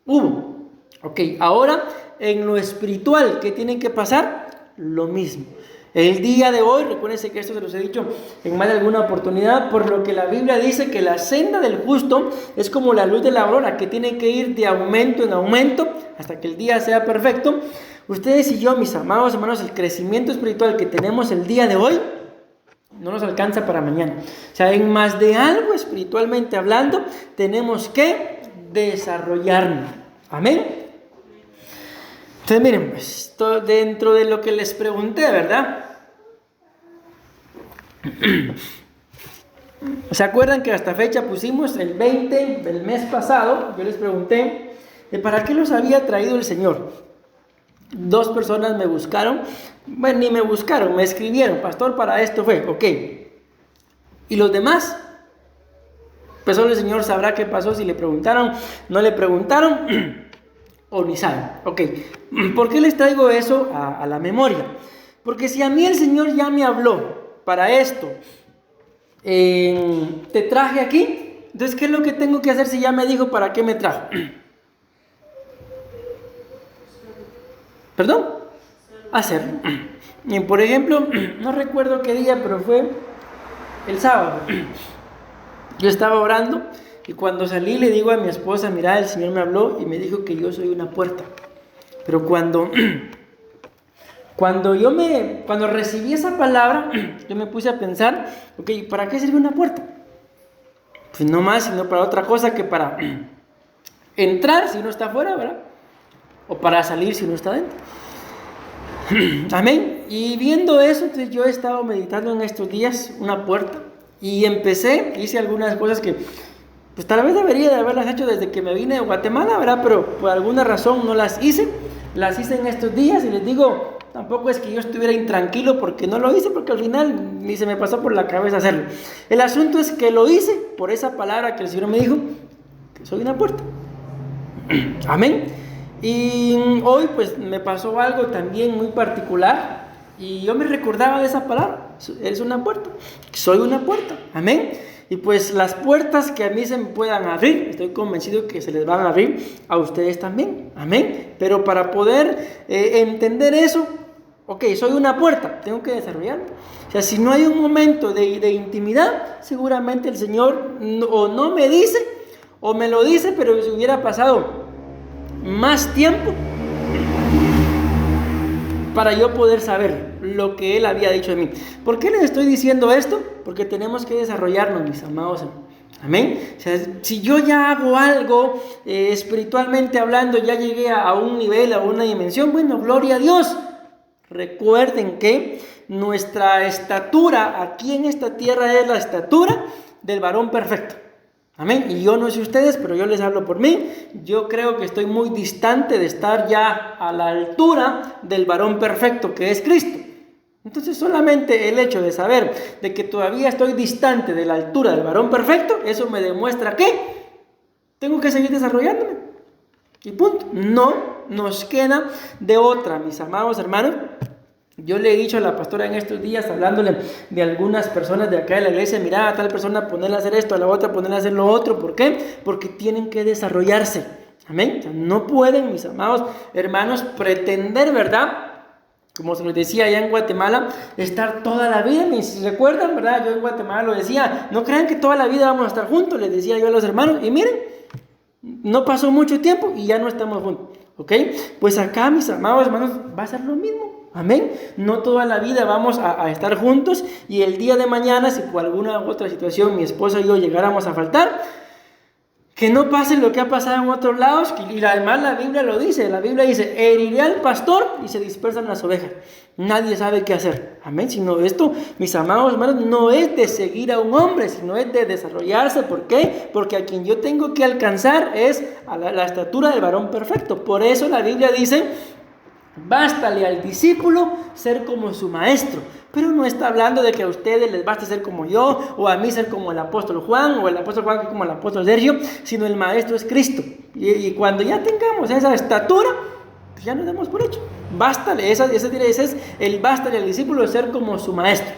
hubo. Ok, ahora en lo espiritual, ¿qué tiene que pasar? Lo mismo. El día de hoy, recuérdense que esto se los he dicho en más de alguna oportunidad, por lo que la Biblia dice que la senda del justo es como la luz de la aurora, que tiene que ir de aumento en aumento hasta que el día sea perfecto. Ustedes y yo, mis amados hermanos, el crecimiento espiritual que tenemos el día de hoy no nos alcanza para mañana. O sea, en más de algo espiritualmente hablando, tenemos que desarrollarnos. Amén. Entonces miren, pues, dentro de lo que les pregunté, ¿verdad? ¿Se acuerdan que hasta fecha pusimos el 20 del mes pasado? Yo les pregunté de para qué los había traído el Señor. 2 personas me buscaron, bueno, ni me buscaron, me escribieron, pastor, para esto fue, ok. ¿Y los demás? Pues solo el Señor sabrá qué pasó, si le preguntaron, no le preguntaron, o ni saben. Ok, ¿por qué les traigo eso a la memoria? Porque si a mí el Señor ya me habló para esto, te traje aquí, entonces ¿qué es lo que tengo que hacer si ya me dijo para qué me trajo? ¿Perdón? Hacerlo. Y por ejemplo, no recuerdo qué día, pero fue el sábado. Yo estaba orando y cuando salí le digo a mi esposa, mira, el Señor me habló y me dijo que yo soy una puerta. Pero cuando recibí esa palabra, yo me puse a pensar, ok, ¿para qué sirve una puerta? Pues no más, sino para otra cosa que para entrar si uno está afuera, ¿verdad? O para salir si uno está dentro. Amén. Y viendo eso, entonces yo he estado meditando en estos días una puerta y hice algunas cosas que pues tal vez debería de haberlas hecho desde que me vine de Guatemala, ¿verdad? Pero por alguna razón no las hice en estos días y les digo, tampoco es que yo estuviera intranquilo porque no lo hice, porque al final ni se me pasó por la cabeza hacerlo. El asunto es que lo hice por esa palabra que el Señor me dijo, que soy una puerta. Amén. Y hoy pues me pasó algo también muy particular y yo me recordaba de esa palabra, es una puerta, soy una puerta, amén. Y pues las puertas que a mí se me puedan abrir, estoy convencido que se les van a abrir a ustedes también, amén. Pero para poder entender eso, ok, soy una puerta, tengo que desarrollarlo. O sea, si no hay un momento de intimidad, seguramente el Señor o no me dice, o me lo dice, pero si hubiera pasado más tiempo para yo poder saber lo que Él había dicho de mí. ¿Por qué les estoy diciendo esto? Porque tenemos que desarrollarnos, mis amados. Amén. O sea, si yo ya hago algo espiritualmente hablando, ya llegué a un nivel, a una dimensión, bueno, gloria a Dios. Recuerden que nuestra estatura aquí en esta tierra es la estatura del varón perfecto. Amén. Y yo no sé ustedes, pero yo les hablo por mí. Yo creo que estoy muy distante de estar ya a la altura del varón perfecto que es Cristo. Entonces solamente el hecho de saber de que todavía estoy distante de la altura del varón perfecto, eso me demuestra que tengo que seguir desarrollándome. Y punto. No nos queda de otra, mis amados hermanos, Yo le he dicho a la pastora en estos días, hablándole de algunas personas de acá de la iglesia, mira, a tal persona ponerle a hacer esto, a la otra ponerle a hacer lo otro. ¿Por qué? Porque tienen que desarrollarse. Amén. O sea, no pueden, mis amados hermanos, pretender, ¿verdad? Como se nos decía allá en Guatemala, estar toda la vida. Y si recuerdan, ¿verdad? Yo en Guatemala lo decía, no crean que toda la vida vamos a estar juntos, les decía yo a los hermanos. Y miren, no pasó mucho tiempo y ya no estamos juntos. ¿Ok? Pues acá, mis amados hermanos, va a ser lo mismo. Amén. No toda la vida vamos a estar juntos, y el día de mañana, si por alguna otra situación mi esposa y yo llegáramos a faltar, que no pase lo que ha pasado en otros lados. Y además la Biblia lo dice, la Biblia dice, heriré al pastor y se dispersan las ovejas. Nadie sabe qué hacer. Amén. Sino esto, mis amados hermanos, no es de seguir a un hombre, sino es de desarrollarse. ¿Por qué? Porque a quien yo tengo que alcanzar es a la estatura del varón perfecto. Por eso la Biblia dice, bástale al discípulo ser como su maestro. Pero no está hablando de que a ustedes les basta ser como yo, o a mí ser como el apóstol Juan, o el apóstol Juan como el apóstol Sergio, sino el maestro es Cristo. Y cuando ya tengamos esa estatura, pues ya nos damos por hecho. Bástale, ese es el bástale al discípulo ser como su maestro.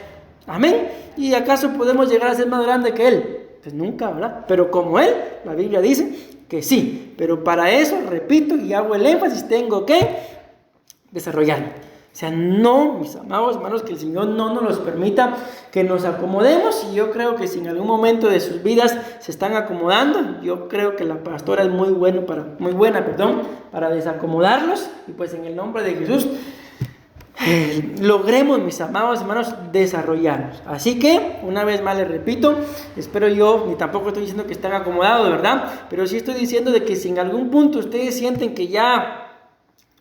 Amén. ¿Y acaso podemos llegar a ser más grande que él? Pues nunca, ¿verdad? Pero como él, la Biblia dice que sí. Pero para eso, repito y hago el énfasis, tengo que desarrollarme. O sea, no, mis amados hermanos, que el Señor no nos los permita que nos acomodemos. Y yo creo que si en algún momento de sus vidas se están acomodando, yo creo que la pastora es muy buena para desacomodarlos. Y pues en el nombre de Jesús, logremos, mis amados hermanos, desarrollarnos. Así que, una vez más les repito, espero yo, ni tampoco estoy diciendo que están acomodados, ¿verdad? Pero sí estoy diciendo de que si en algún punto ustedes sienten que ya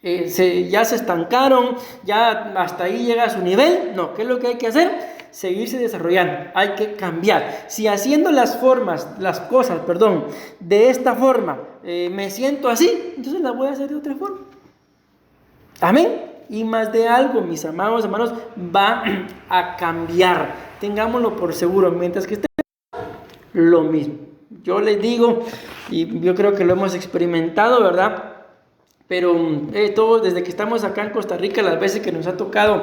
se estancaron, ya hasta ahí llega a su nivel, no, ¿qué es lo que hay que hacer? Seguirse desarrollando, hay que cambiar. Si haciendo las cosas, de esta forma, me siento así, entonces las voy a hacer de otra forma. Amén. Y más de algo, mis amados hermanos, va a cambiar. Tengámoslo por seguro, mientras que esté lo mismo. Yo les digo, y yo creo que lo hemos experimentado, ¿verdad? Pero todos, desde que estamos acá en Costa Rica, las veces que nos ha tocado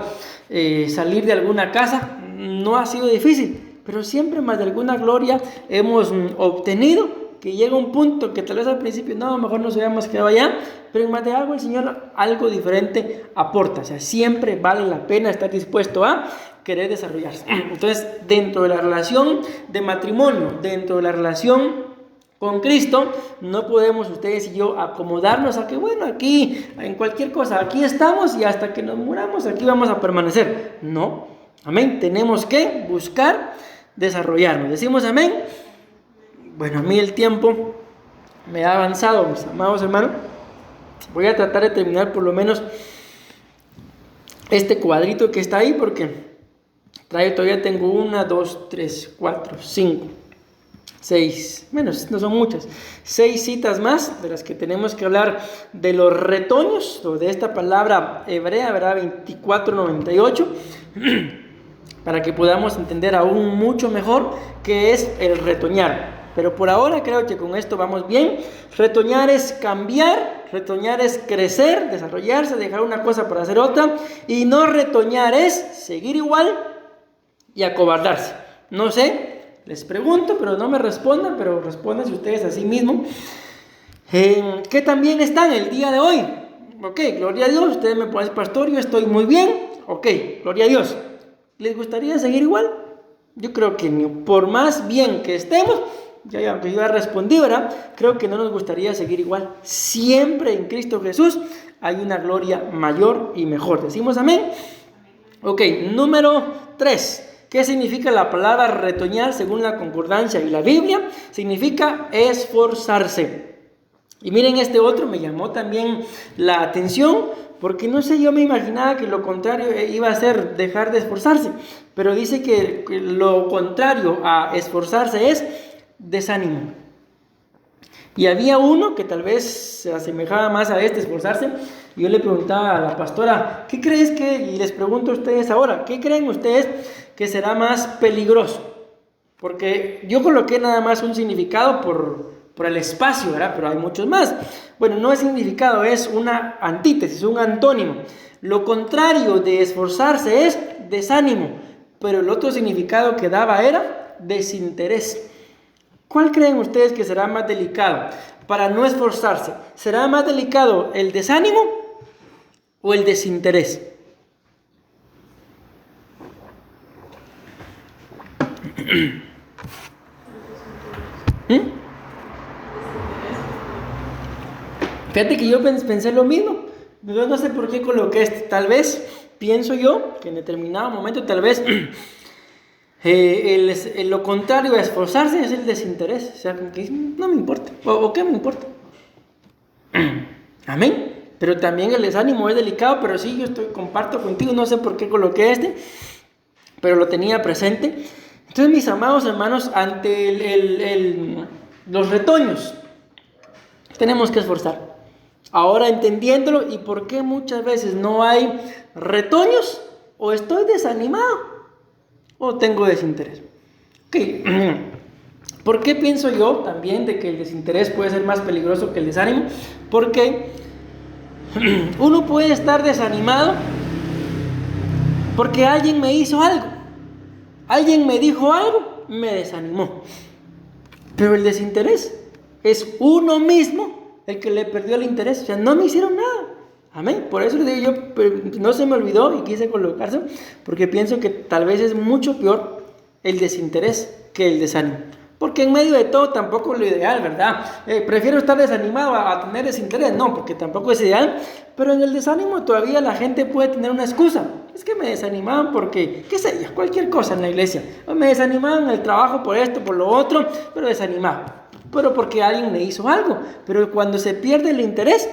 salir de alguna casa, no ha sido difícil, pero siempre más de alguna gloria hemos obtenido, que llega un punto que tal vez al principio, no, mejor nos hubiéramos quedado allá, pero en más de algo el Señor algo diferente aporta. O sea, siempre vale la pena estar dispuesto a querer desarrollarse. Entonces, dentro de la relación de matrimonio, dentro de la relación con Cristo, no podemos ustedes y yo acomodarnos a que, bueno, aquí, en cualquier cosa, aquí estamos y hasta que nos muramos, aquí vamos a permanecer. No, amén, tenemos que buscar desarrollarnos. Decimos amén. Bueno, a mí el tiempo me ha avanzado, mis amados hermanos. Voy a tratar de terminar por lo menos este cuadrito que está ahí, porque todavía tengo 1, 2, 3, 4, 5, 6, menos, no son muchas, 6 citas más de las que tenemos que hablar de los retoños, o de esta palabra hebrea, ¿verdad? 2498, para que podamos entender aún mucho mejor qué es el retoñar. Pero por ahora creo que con esto vamos bien. Retoñar es cambiar, retoñar es crecer, desarrollarse, dejar una cosa para hacer otra, y no retoñar es seguir igual y acobardarse. No sé, les pregunto, pero no me respondan, pero respondan ustedes a sí mismos. ¿Qué también están el día de hoy? Ok, gloria a Dios, ustedes me pueden decir, pastor, yo estoy muy bien. Ok, gloria a Dios. ¿Les gustaría seguir igual? Yo creo que por más bien que estemos, aunque yo ya respondí, ¿verdad? Creo que no nos gustaría seguir igual. Siempre en Cristo Jesús hay una gloria mayor y mejor. ¿Decimos amén? Ok, número 3. ¿Qué significa la palabra retoñar según la concordancia y la Biblia? Significa esforzarse. Y miren, este otro me llamó también la atención, porque no sé, yo me imaginaba que lo contrario iba a ser dejar de esforzarse. Pero dice que lo contrario a esforzarse es desánimo. Y había uno que tal vez se asemejaba más a esforzarse. Y yo le preguntaba a la pastora, ¿qué crees que, y les pregunto a ustedes ahora, ¿qué creen ustedes que será más peligroso? Porque yo coloqué nada más un significado por el espacio, ¿verdad? Pero hay muchos más. Bueno, no es significado, es una antítesis, un antónimo. Lo contrario de esforzarse es desánimo, pero el otro significado que daba era desinterés. ¿Cuál creen ustedes que será más delicado para no esforzarse? ¿Será más delicado el desánimo o el desinterés? Fíjate que yo pensé lo mismo. Yo no sé por qué coloqué este. Tal vez, pienso yo, que en determinado momento, tal vez lo contrario a esforzarse es el desinterés. O sea, como que no me importa. ¿O qué me importa? Amén. Pero también el desánimo es delicado, pero sí, comparto contigo, no sé por qué coloqué este, pero lo tenía presente. Entonces, mis amados hermanos, ante los retoños, tenemos que esforzar. Ahora entendiéndolo, ¿y por qué muchas veces no hay retoños? O estoy desanimado, o tengo desinterés. Ok, ¿por qué pienso yo también de que el desinterés puede ser más peligroso que el desánimo? Porque uno puede estar desanimado porque alguien me hizo algo, alguien me dijo algo, me desanimó. Pero el desinterés es uno mismo el que le perdió el interés. O sea, no me hicieron nada. Amén. Por eso le digo yo, pero no se me olvidó y quise colocarse, porque pienso que tal vez es mucho peor el desinterés que el desánimo. Porque en medio de todo tampoco es lo ideal, ¿verdad? Prefiero estar desanimado a tener desinterés. No, porque tampoco es ideal. Pero en el desánimo todavía la gente puede tener una excusa. Es que me desanimaban porque, qué sé yo, cualquier cosa en la iglesia. O me desanimaban en el trabajo por esto, por lo otro, pero desanimado. Pero porque alguien me hizo algo. Pero cuando se pierde el interés,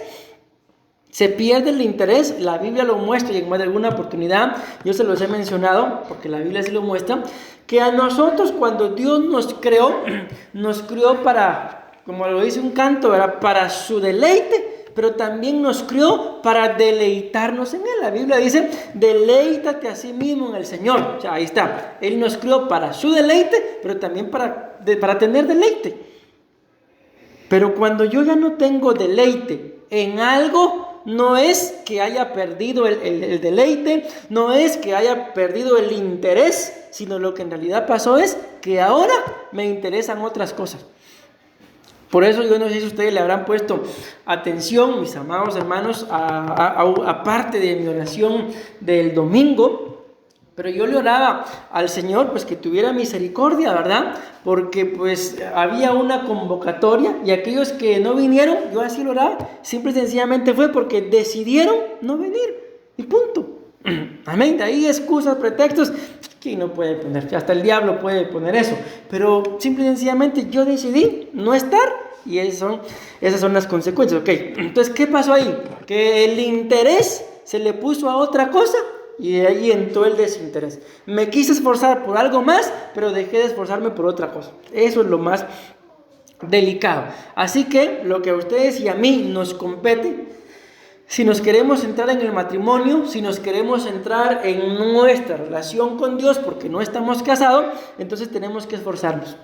la Biblia lo muestra y en más de alguna oportunidad, yo se los he mencionado, porque la Biblia sí lo muestra, que a nosotros cuando Dios nos creó para, como lo dice un canto, ¿verdad? Para su deleite, pero también nos creó para deleitarnos en Él. La Biblia dice, deleítate a sí mismo en el Señor. O sea, ahí está. Él nos creó para su deleite, pero también para tener deleite. Pero cuando yo ya no tengo deleite en algo, no es que haya perdido el deleite, no es que haya perdido el interés, sino lo que en realidad pasó es que ahora me interesan otras cosas. Por eso yo no sé si ustedes le habrán puesto atención, mis amados hermanos, aparte de mi oración del domingo. Pero yo le oraba al Señor pues que tuviera misericordia, ¿verdad? Porque pues había una convocatoria y aquellos que no vinieron, yo así lo oraba, simple y sencillamente fue porque decidieron no venir y punto. Amén. De ahí excusas, pretextos, ¿quién no puede poner? Hasta el diablo puede poner eso. Pero simple y sencillamente yo decidí no estar y esas son las consecuencias. Ok, entonces ¿qué pasó ahí? Que el interés se le puso a otra cosa. Y de ahí entró el desinterés. Me quise esforzar por algo más, pero dejé de esforzarme por otra cosa. Eso es lo más delicado. Así que lo que a ustedes y a mí nos compete, si nos queremos entrar en el matrimonio, si nos queremos entrar en nuestra relación con Dios, porque no estamos casados, entonces tenemos que esforzarnos.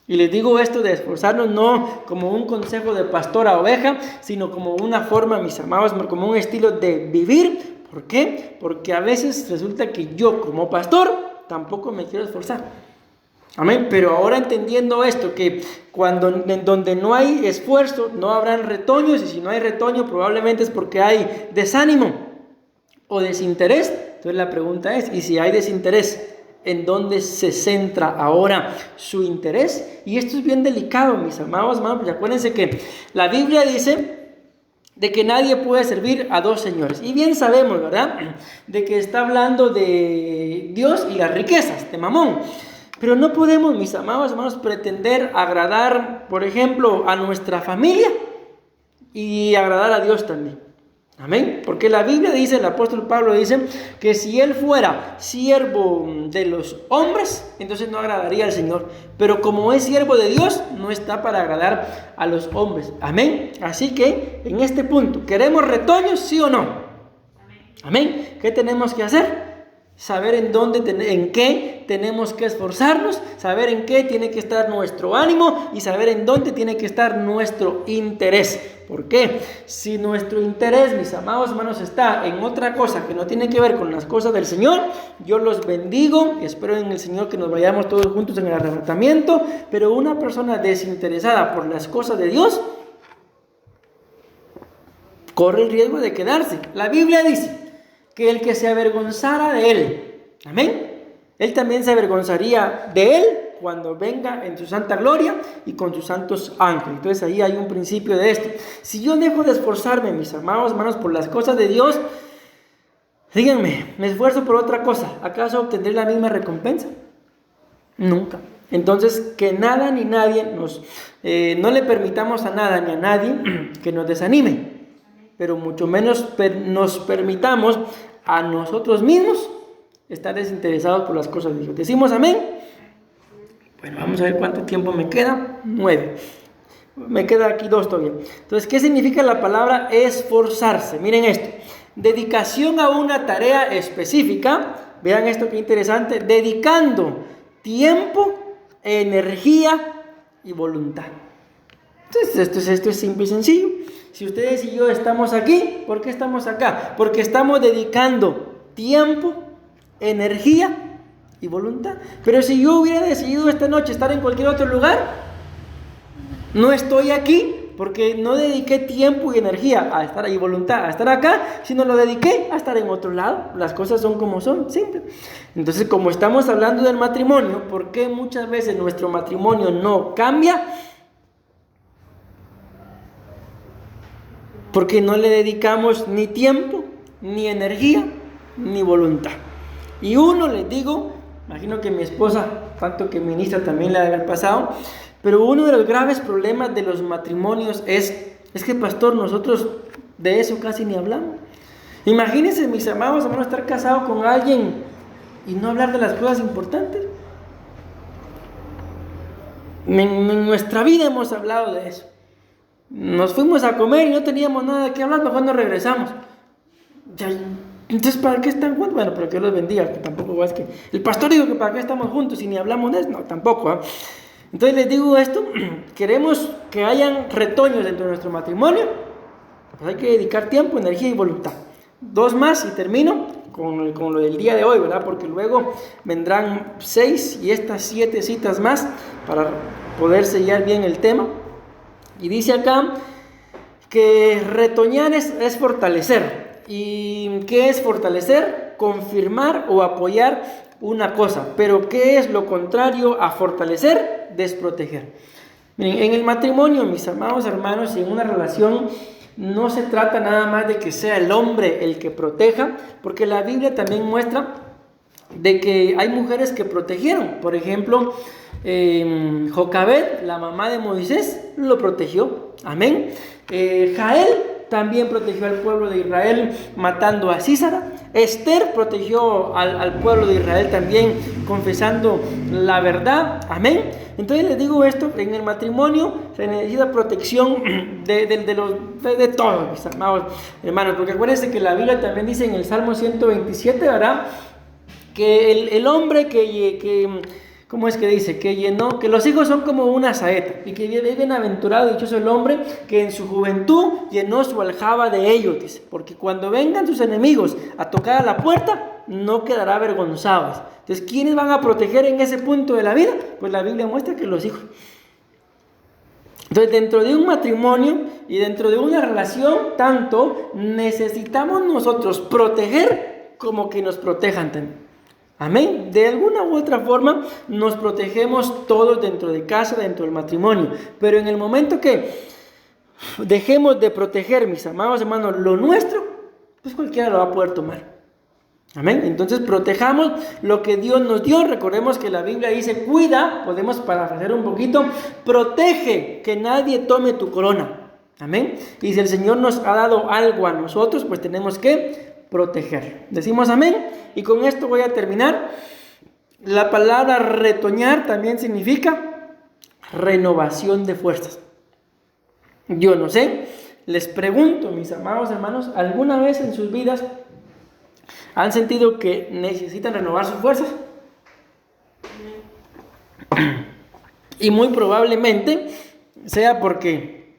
Y les digo esto de esforzarnos no como un consejo de pastor a oveja, sino como una forma, mis amados, como un estilo de vivir. ¿Por qué? Porque a veces resulta que yo como pastor tampoco me quiero esforzar. Amén. Pero ahora entendiendo esto, que donde no hay esfuerzo no habrán retoños, y si no hay retoño probablemente es porque hay desánimo o desinterés. Entonces la pregunta es, ¿y si hay desinterés? ¿En dónde se centra ahora su interés? Y esto es bien delicado, mis amados hermanos, porque acuérdense que la Biblia dice de que nadie puede servir a dos señores. Y bien sabemos, ¿verdad?, de que está hablando de Dios y las riquezas, de Mamón. Pero no podemos, mis amados hermanos, pretender agradar, por ejemplo, a nuestra familia y agradar a Dios también. Amén. Porque la Biblia dice, el apóstol Pablo dice, que si él fuera siervo de los hombres, entonces no agradaría al Señor. Pero como es siervo de Dios, no está para agradar a los hombres. Amén. Así que en este punto, ¿queremos retoños, sí o no? Amén. ¿Qué tenemos que hacer? saber en qué tenemos que esforzarnos, saber en qué tiene que estar nuestro ánimo y saber en dónde tiene que estar nuestro interés. ¿Por qué? Si nuestro interés, mis amados hermanos, está en otra cosa que no tiene que ver con las cosas del Señor, yo los bendigo, espero en el Señor que nos vayamos todos juntos en el arrebatamiento, pero una persona desinteresada por las cosas de Dios corre el riesgo de quedarse. La Biblia dice que el que se avergonzara de él, amén, él también se avergonzaría de él cuando venga en su santa gloria y con sus santos ángeles. Entonces ahí hay un principio de esto. Si yo dejo de esforzarme, mis amados hermanos, por las cosas de Dios, díganme, me esfuerzo por otra cosa, ¿acaso obtendré la misma recompensa? Nunca. Entonces, que nada ni nadie no le permitamos a nada ni a nadie que nos desanime, pero mucho menos nos permitamos a nosotros mismos estar desinteresados por las cosas de Dios. ¿Decimos amén? Bueno, vamos a ver cuánto tiempo me queda. 9. Me queda aquí 2 todavía. Entonces, ¿qué significa la palabra esforzarse? Miren esto. Dedicación a una tarea específica. Vean esto qué interesante. Dedicando tiempo, energía y voluntad. Entonces, esto es simple y sencillo. Si ustedes y yo estamos aquí, ¿por qué estamos acá? Porque estamos dedicando tiempo, energía y voluntad. Pero si yo hubiera decidido esta noche estar en cualquier otro lugar, no estoy aquí porque no dediqué tiempo y energía a estar ahí, voluntad a estar acá, sino lo dediqué a estar en otro lado. Las cosas son como son, simple. Entonces, como estamos hablando del matrimonio, ¿por qué muchas veces nuestro matrimonio no cambia? Porque no le dedicamos ni tiempo, ni energía, ni voluntad. Y uno, les digo, imagino que mi esposa, tanto que ministra, también le ha de haber pasado, pero uno de los graves problemas de los matrimonios es que, pastor, nosotros de eso casi ni hablamos. Imagínense, mis amados hermanos, estar casados con alguien y no hablar de las cosas importantes. En nuestra vida hemos hablado de eso. Nos fuimos a comer y no teníamos nada de qué hablar, mejor nos regresamos. Entonces, ¿para qué están juntos? Bueno, pero que los bendiga, que tampoco es que el pastor dijo que para qué estamos juntos y ni hablamos de eso. No, tampoco. Entonces les digo esto, queremos que hayan retoños dentro de nuestro matrimonio, pues hay que dedicar tiempo, energía y voluntad. 2 más y termino con lo del día de hoy, ¿verdad? Porque luego vendrán 6 y estas 7 citas más para poder sellar bien el tema. Y dice acá que retoñar es fortalecer. ¿Y qué es fortalecer? Confirmar o apoyar una cosa. Pero ¿qué es lo contrario a fortalecer? Desproteger. Miren, en el matrimonio, mis amados hermanos, y en una relación, no se trata nada más de que sea el hombre el que proteja, porque la Biblia también muestra de que hay mujeres que protegieron. Por ejemplo, Jocabed, la mamá de Moisés, lo protegió. Amén. Jael también protegió al pueblo de Israel matando a Sísara. Esther protegió al pueblo de Israel también confesando la verdad. Amén. Entonces les digo esto, en el matrimonio se necesita protección de todos, mis amados hermanos, porque acuérdense que la Biblia también dice en el Salmo 127, ¿verdad? Que el hombre ¿cómo es que dice? Que los hijos son como una saeta, y que es bienaventurado, dichoso el hombre que en su juventud llenó su aljaba de ellos, dice, porque cuando vengan sus enemigos a tocar a la puerta, no quedará avergonzados. Entonces, ¿quiénes van a proteger en ese punto de la vida? Pues la Biblia muestra que los hijos. Entonces, dentro de un matrimonio y dentro de una relación, tanto necesitamos nosotros proteger como que nos protejan también. Amén. De alguna u otra forma nos protegemos todos dentro de casa, dentro del matrimonio. Pero en el momento que dejemos de proteger, mis amados hermanos, lo nuestro, pues cualquiera lo va a poder tomar. Amén. Entonces protejamos lo que Dios nos dio. Recordemos que la Biblia dice, cuida, podemos parafrasear un poquito, protege que nadie tome tu corona. Amén. Y si el Señor nos ha dado algo a nosotros, pues tenemos que proteger. Decimos amén. Y con esto voy a terminar. La palabra retoñar también significa renovación de fuerzas. Yo no sé, les pregunto, mis amados hermanos, ¿alguna vez en sus vidas ¿Han sentido que necesitan renovar sus fuerzas? Y muy probablemente sea porque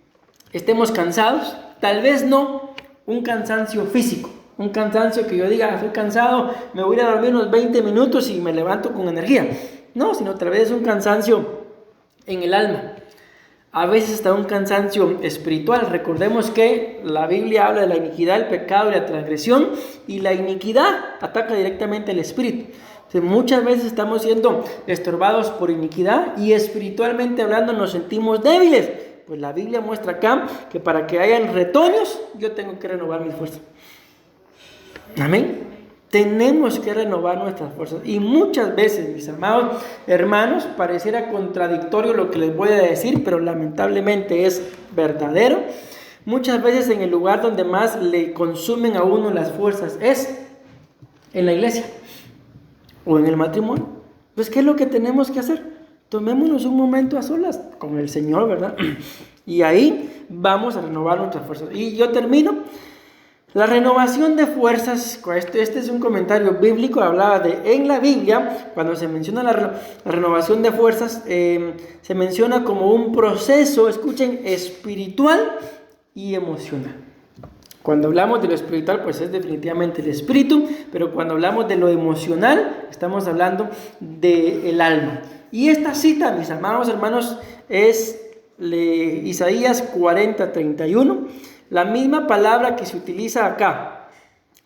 estemos cansados, tal vez no un cansancio físico, un cansancio que yo diga, estoy cansado, me voy a ir a dormir unos 20 minutos y me levanto con energía. No, sino tal vez un cansancio en el alma. A veces está un cansancio espiritual. Recordemos que la Biblia habla de la iniquidad, el pecado y la transgresión, y la iniquidad ataca directamente el espíritu. Entonces, muchas veces estamos siendo estorbados por iniquidad y espiritualmente hablando nos sentimos débiles. Pues la Biblia muestra acá que para que hayan retoños, yo tengo que renovar mis fuerzas. Amén. Tenemos que renovar nuestras fuerzas. Y muchas veces, mis amados hermanos, pareciera contradictorio lo que les voy a decir, pero lamentablemente es verdadero. Muchas veces en el lugar donde más le consumen a uno las fuerzas es en la iglesia o en el matrimonio. Pues, ¿qué es lo que tenemos que hacer? Tomémonos un momento a solas con el Señor, ¿verdad? Y ahí vamos a renovar nuestras fuerzas. Y yo termino. La renovación de fuerzas, este es un comentario bíblico, hablaba de en la Biblia, cuando se menciona la renovación de fuerzas, se menciona como un proceso, escuchen, espiritual y emocional. Cuando hablamos de lo espiritual, pues es definitivamente el espíritu, pero cuando hablamos de lo emocional, estamos hablando del alma. Y esta cita, mis amados hermanos, es Isaías 40:31. La misma palabra que se utiliza acá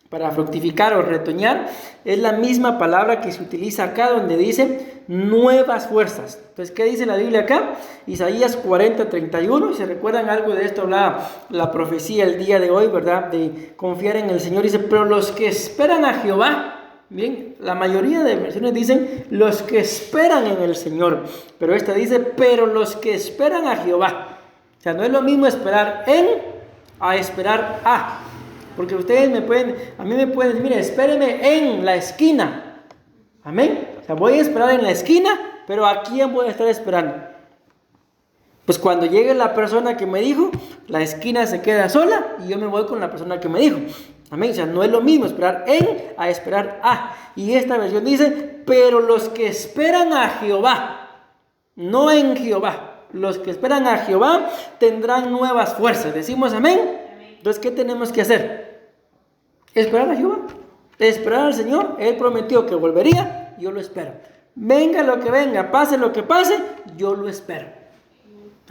para fructificar o retoñar es la misma palabra que se utiliza acá donde dice nuevas fuerzas. Entonces, ¿qué dice la Biblia acá? Isaías 40:31. Si recuerdan algo de esto, hablaba la profecía el día de hoy, ¿verdad? De confiar en el Señor. Dice, pero los que esperan a Jehová, bien, la mayoría de versiones dicen los que esperan en el Señor, pero esta dice, pero los que esperan a Jehová. O sea, no es lo mismo esperar a esperar a. Porque ustedes a mí me pueden decir, mire, espéreme en la esquina. Amén. O sea, voy a esperar en la esquina, pero ¿a quién voy a estar esperando? Pues cuando llegue la persona que me dijo, la esquina se queda sola y yo me voy con la persona que me dijo. Amén. O sea, no es lo mismo esperar a esperar a. Y esta versión dice, pero los que esperan a Jehová, no en Jehová. Los que esperan a Jehová tendrán nuevas fuerzas. ¿Decimos amén? Entonces, ¿qué tenemos que hacer? Esperar a Jehová. Esperar al Señor. Él prometió que volvería. Yo lo espero. Venga lo que venga, pase lo que pase, yo lo espero.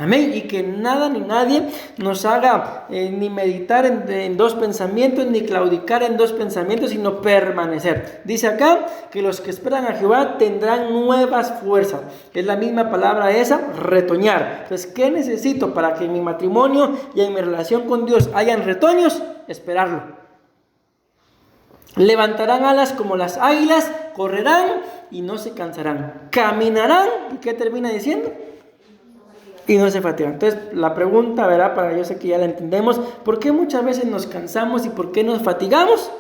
Amén. Y que nada ni nadie nos haga ni meditar en dos pensamientos, ni claudicar en dos pensamientos, sino permanecer. Dice acá que los que esperan a Jehová tendrán nuevas fuerzas. Es la misma palabra esa, retoñar. Entonces, ¿qué necesito para que en mi matrimonio y en mi relación con Dios hayan retoños? Esperarlo. Levantarán alas como las águilas, correrán y no se cansarán. Caminarán, ¿y qué termina diciendo? Y no se fatigan. Entonces, la pregunta, ¿verdad? Yo sé que ya la entendemos. ¿Por qué muchas veces nos cansamos y por qué nos fatigamos?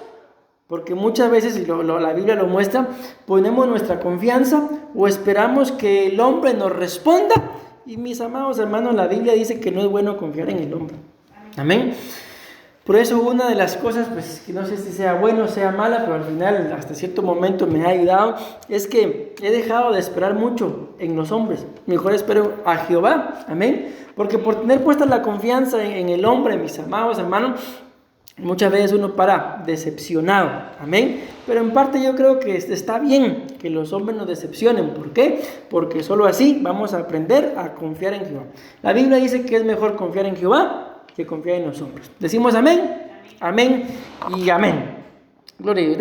Porque muchas veces, y la Biblia lo muestra, ponemos nuestra confianza o esperamos que el hombre nos responda. Y mis amados hermanos, la Biblia dice que no es bueno confiar en el hombre. Amén. Por eso una de las cosas, pues que no sé si sea bueno o sea mala, pero al final hasta cierto momento me ha ayudado, es que he dejado de esperar mucho en los hombres. Mejor espero a Jehová, amén. Porque por tener puesta la confianza en el hombre, mis amados hermanos, muchas veces uno para decepcionado, amén. Pero en parte yo creo que está bien que los hombres nos decepcionen. ¿Por qué? Porque solo así vamos a aprender a confiar en Jehová. La Biblia dice que es mejor confiar en Jehová que confiar en los hombres. Decimos amén, amén y amén. Gloria a Dios.